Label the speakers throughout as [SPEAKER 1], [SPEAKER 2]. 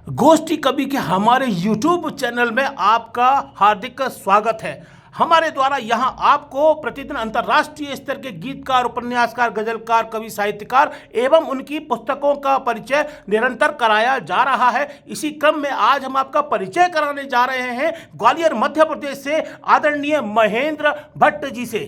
[SPEAKER 1] गोष्ठी कवि के हमारे YouTube चैनल में आपका हार्दिक स्वागत है। हमारे द्वारा यहां आपको प्रतिदिन अंतर्राष्ट्रीय स्तर के गीतकार, उपन्यासकार, गजलकार, कवि, साहित्यकार एवं उनकी पुस्तकों का परिचय निरंतर कराया जा रहा है। इसी क्रम में आज हम आपका परिचय कराने जा रहे हैं ग्वालियर मध्य प्रदेश से आदरणीय महेंद्र भट्ट जी से।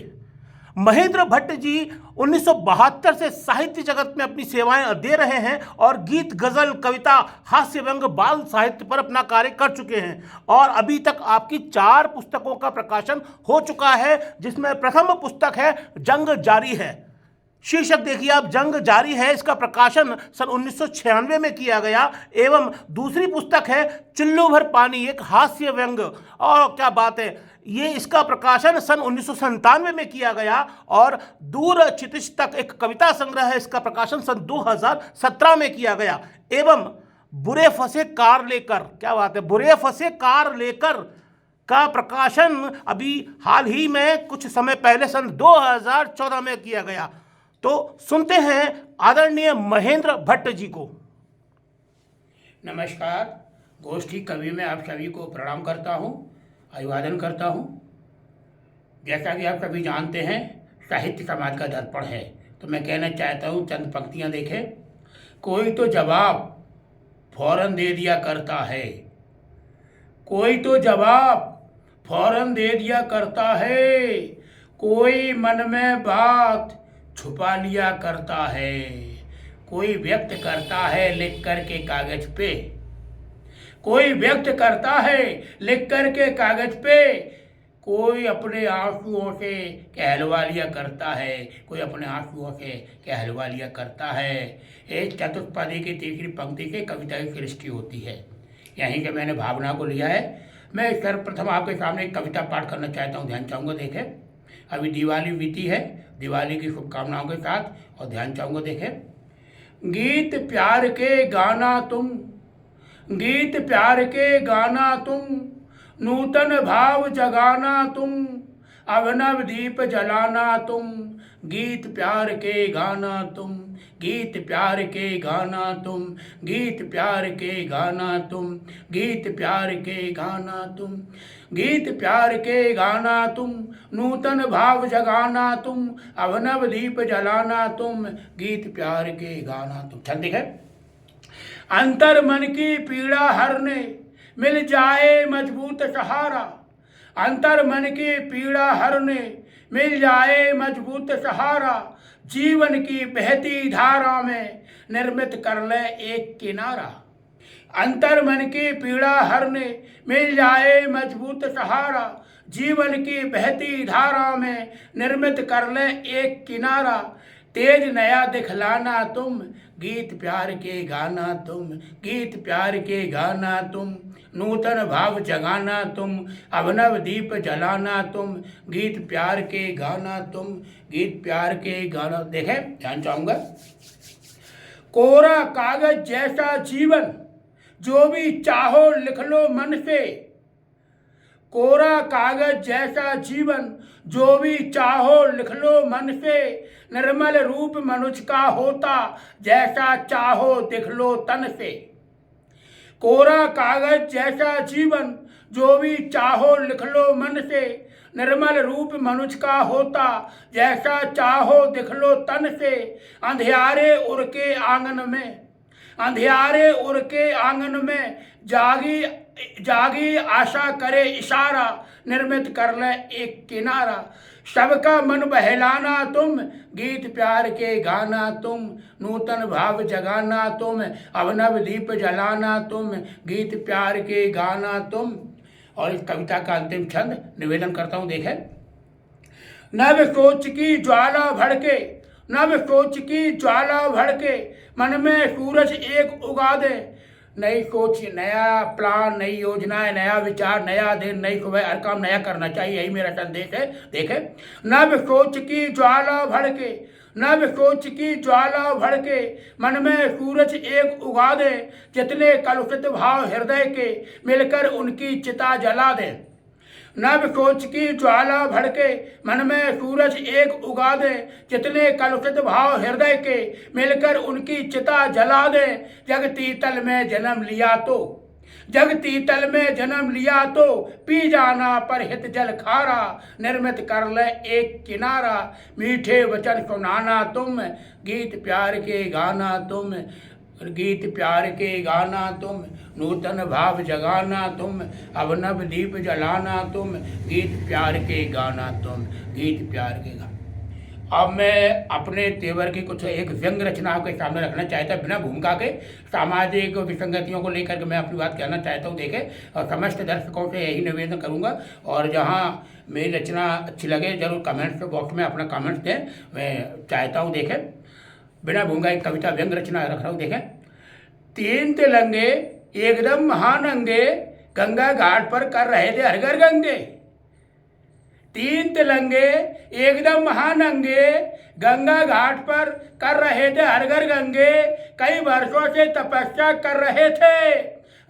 [SPEAKER 1] महेंद्र भट्ट जी 1972 से साहित्य जगत में अपनी सेवाएं दे रहे हैं और गीत, गजल, कविता, हास्य व्यंग, बाल साहित्य पर अपना कार्य कर चुके हैं और अभी तक आपकी 4 पुस्तकों का प्रकाशन हो चुका है, जिसमें प्रथम पुस्तक है जंग जारी है। शीर्षक देखिए आप, जंग जारी है। इसका प्रकाशन सन 1996 में किया गया। एवं दूसरी पुस्तक है चुल्लू भर पानी, एक हास्य व्यंग। और क्या बात है, ये इसका प्रकाशन सन 1997 में किया गया। और दूर क्षितिज तक, एक कविता संग्रह है, इसका प्रकाशन सन 2017 में किया गया। एवं बुरे फंसे कार लेकर, क्या बात है, बुरे फंसे कार लेकर का प्रकाशन अभी हाल ही में कुछ समय पहले सन 2014 में किया गया। तो सुनते हैं आदरणीय महेंद्र भट्ट जी को।
[SPEAKER 2] नमस्कार। गोष्ठी कवि में आप सभी को प्रणाम करता हूँ, अभिवादन करता हूँ। जैसा कि आप सभी जानते हैं, साहित्य समाज का दर्पण है, तो मैं कहना चाहता हूँ, चंद पंक्तियाँ देखें। कोई तो जवाब फौरन दे दिया करता है, कोई तो जवाब फौरन दे दिया करता है, कोई मन में बात छुपा लिया करता है, कोई व्यक्त करता है लिख कर के कागज पे, कोई व्यक्त करता है लिख कर के कागज पे, कोई अपने आंसुओं से कहलवा लिया करता है, कोई अपने आंसुओं से कहलवा लिया करता है। एक चतुष्पदी की तीसरी पंक्ति से कविता की सृष्टि होती है। यहीं से मैंने भावना को लिया है। मैं सर्वप्रथम आपके सामने एक कविता पाठ करना चाहता हूँ, ध्यान चाहूँगा देखें। अभी दिवाली बीती है, दिवाली की शुभकामनाओं के साथ, और ध्यान चाहूँगा देखें। गीत प्यार के गाना तुम, गीत प्यार के गाना तुम, नूतन भाव जगाना तुम, अभिनव दीप जलाना तुम, गीत प्यार के गाना तुम, गीत प्यार के गाना तुम, गीत प्यार के गाना तुम, गीत प्यार के गाना तुम, गीत प्यार के गाना तुम, नूतन भाव जगाना तुम, अभिनव दीप जलाना तुम, गीत प्यार के गाना तुम। छंद है। अंतर मन की पीड़ा हरने मिल जाए मजबूत सहारा, अंतर मन की पीड़ा हरने मिल जाए मजबूत सहारा, जीवन की बहती धारा में निर्मित कर ले एक किनारा। अंतर मन की पीड़ा हरने मिल जाए मजबूत सहारा, जीवन की बहती धारा में निर्मित कर ले एक किनारा, तेज नया दिखलाना तुम, गीत प्यार के गाना तुम, गीत प्यार के गाना तुम, नूतन भाव जगाना तुम, अभिनव दीप जलाना तुम, गीत प्यार के गाना तुम, गीत प्यार के गाना। देखें, ध्यान चाहूँगा। कोरा कागज जैसा जीवन, जो भी चाहो लिख लो मन से, कोरा कागज जैसा जीवन, जो भी चाहो लिख लो मन से, निर्मल रूप मनुष्य का होता, जैसा चाहो दिख लो तन से। कोरा कागज जैसा जीवन, जो भी चाहो लिख लो मन से, निर्मल रूप मनुष्य का होता, जैसा चाहो दिख लो तन से। अंधियारे उड़ के आंगन में, अंधियारे उड़ के आंगन में, जागी जागी आशा करे इशारा, निर्मित कर ले एक किनारा। सबका मन बहलाना तुम, गीत प्यार के गाना तुम, नूतन भाव जगाना तुम, अभिनव दीप जलाना तुम, गीत प्यार के गाना तुम। और इस कविता का अंतिम छंद निवेदन करता हूँ, देखें। नव सोच की ज्वाला भड़के, नव सोच की ज्वाला भड़के, मन में सूरज एक उगा दे। नई सोच, नया प्लान, नई योजनाएं, नया विचार, नया दिन, नई सुबह, हर काम नया करना चाहिए, यही मेरा संदेश है। देखे, नव सोच की ज्वाला भड़के, नव सोच की ज्वाला भड़के, मन में सूरज एक उगा दे, जितने कलुषित भाव हृदय के, मिलकर उनकी चिता जला दे। नव सोच की ज्वाला भड़के, मन में सूरज एक उगा दे, जितने कलुषित भाव हृदय के मिलकर उनकी चिता जला दे। जग तीतल में जन्म लिया तो, जग तीतल में जन्म लिया तो, पी जाना पर हित जल खारा, निर्मित कर ले एक किनारा। मीठे वचन सुनाना तुम, गीत प्यार के गाना तुम, गीत प्यार के गाना तुम, नूतन भाव जगाना तुम, अवनव दीप जलाना तुम, गीत प्यार के गाना तुम, गीत प्यार के गाना। अब मैं अपने तेवर की कुछ एक व्यंग रचना आपके सामने रखना चाहता बिना भूमिका के। सामाजिक विसंगतियों को लेकर के मैं अपनी बात कहना चाहता हूँ। देखें, और समस्त दर्शकों से यही निवेदन करूँगा, और जहाँ मेरी रचना अच्छी लगे जरूर कमेंट्स बॉक्स में अपना कमेंट्स दें, मैं चाहता हूँ। देखें, बिना भूमिका एक कविता व्यंग रचना रख रहा हूँ। देखें, तीन तिलंगे एकदम महानंगे, गंगा घाट पर कर रहे थे हर घर गंगे। तीन तिलंगे एकदम महानंगे, गंगा घाट पर कर रहे थे हर घर गंगे। कई वर्षों से तपस्या कर रहे थे,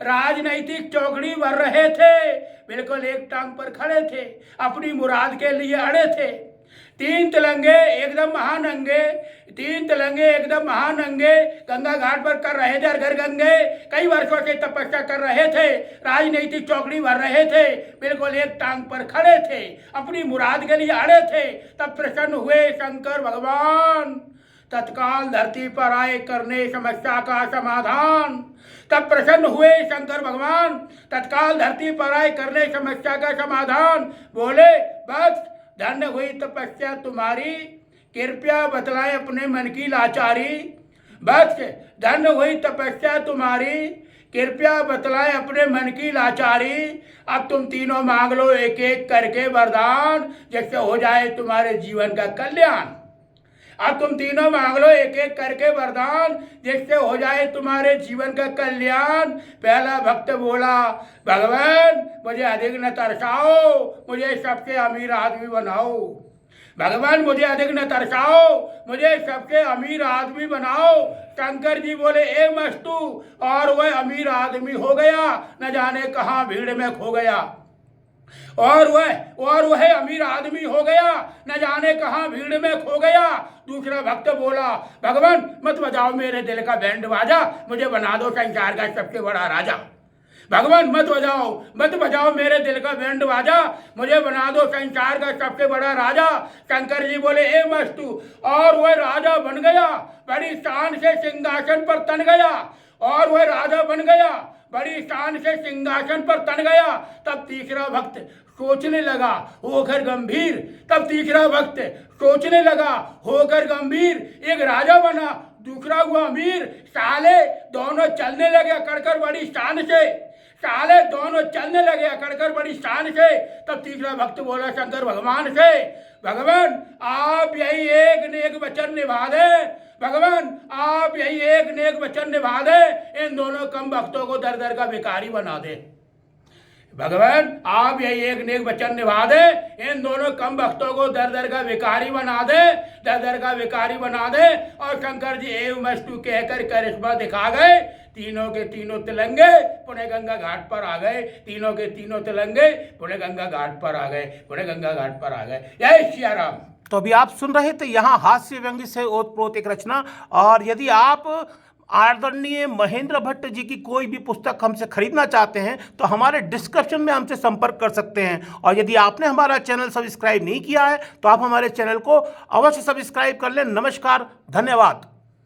[SPEAKER 2] राजनैतिक चौकड़ी भर रहे थे, बिल्कुल एक टांग पर खड़े थे, अपनी मुराद के लिए अड़े थे। तीन तिलंगे एकदम महानंगे, तीन तिलंगे एकदम महानंगे, गंगा घाट पर कर रहे थे हर घर गंगे। कई वर्षों से तपस्या कर रहे थे, राजनीतिक चौकड़ी भर रहे थे, बिल्कुल एक टांग पर खड़े थे, अपनी मुराद के लिए अड़े थे। तब प्रसन्न हुए शंकर भगवान, तत्काल धरती पर आए करने समस्या का समाधान। तब प्रसन्न हुए शंकर भगवान, तत्काल धरती पर आए करने समस्या का समाधान। बोले, बस धन्य हुई तपस्या तुम्हारी, कृपया बतलाए अपने मन की लाचारी। बस धन्य हुई तपस्या तुम्हारी, कृपया बतलाए अपने मन की लाचारी। अब तुम तीनों मांग लो एक एक करके वरदान, जिससे हो जाए तुम्हारे जीवन का कल्याण। अब तुम तीनों मांग लो एक एक करके वरदान, जिससे हो जाए तुम्हारे जीवन का कल्याण। पहला भक्त बोला, भगवान मुझे अधिक न तरसाओ, मुझे सबसे अमीर आदमी बनाओ। भगवान मुझे अधिक न तरसाओ, मुझे सबसे अमीर आदमी बनाओ। शंकर जी बोले, ए मस्तू, और वह अमीर आदमी हो गया, न जाने कहाँ भीड़ में खो गया। और वह अमीर आदमी हो गया, न जाने कहाँ भीड़ में खो गया। दूसरा भक्त बोला, भगवान मत बजाओ मेरे दिल का बैंड बाजा, मुझे बना दो संसार का सबसे बड़ा राजा। भगवान मत बजाओ मेरे दिल का बैंड बाजा, मुझे बना दो संसार का सबसे बड़ा राजा। शंकर जी बोले, ए मस्तू, और वह राजा बन गया, बड़ी शान से सिंहासन पर तन गया। और वह राजा बन गया, बड़ी शान से सिंहासन पर तन गया। तब तीसरा भक्त सोचने लगा होकर गंभीर, तब तीसरा भक्त सोचने लगा होकर गंभीर, एक राजा बना, दूसरा हुआ अमीर, साले दोनों चलने लगे अकड़कर बड़ी शान से, साले दोनों चलने लगे अकड़कर बड़ी शान से। तब तीसरा भक्त बोला शंकर भगवान से, भगवान आप यही एक नेक वचन निभा दें, भगवान आप यही एक नेक वचन निभा दें, इन दोनों कम भक्तों को दर दर का भिखारी बना दे। भगवान आप यही एक नेक वचन निभा दे, इन दोनों कम भक्तों को दर दर का भिखारी बना दे, दर दर का भिखारी बना दे। और शंकर जी एव मस्तु कहकर करिश्मा दिखा गए। तीनों के तीनों तिलंगे पुणे गंगा घाट पर आ गए, तीनों के तीनों तिलंगे पुणे गंगा घाट पर आ गए, पुणे गंगा घाट पर आ गए। जय सिया राम।
[SPEAKER 1] तो अभी आप सुन रहे थे यहाँ हास्य व्यंग्य से ओतप्रोत एक रचना। और यदि आप आदरणीय महेंद्र भट्ट जी की कोई भी पुस्तक हमसे खरीदना चाहते हैं तो हमारे डिस्क्रिप्शन में हमसे संपर्क कर सकते हैं। और यदि आपने हमारा चैनल सब्सक्राइब नहीं किया है तो आप हमारे चैनल को अवश्य सब्सक्राइब कर लें। नमस्कार, धन्यवाद।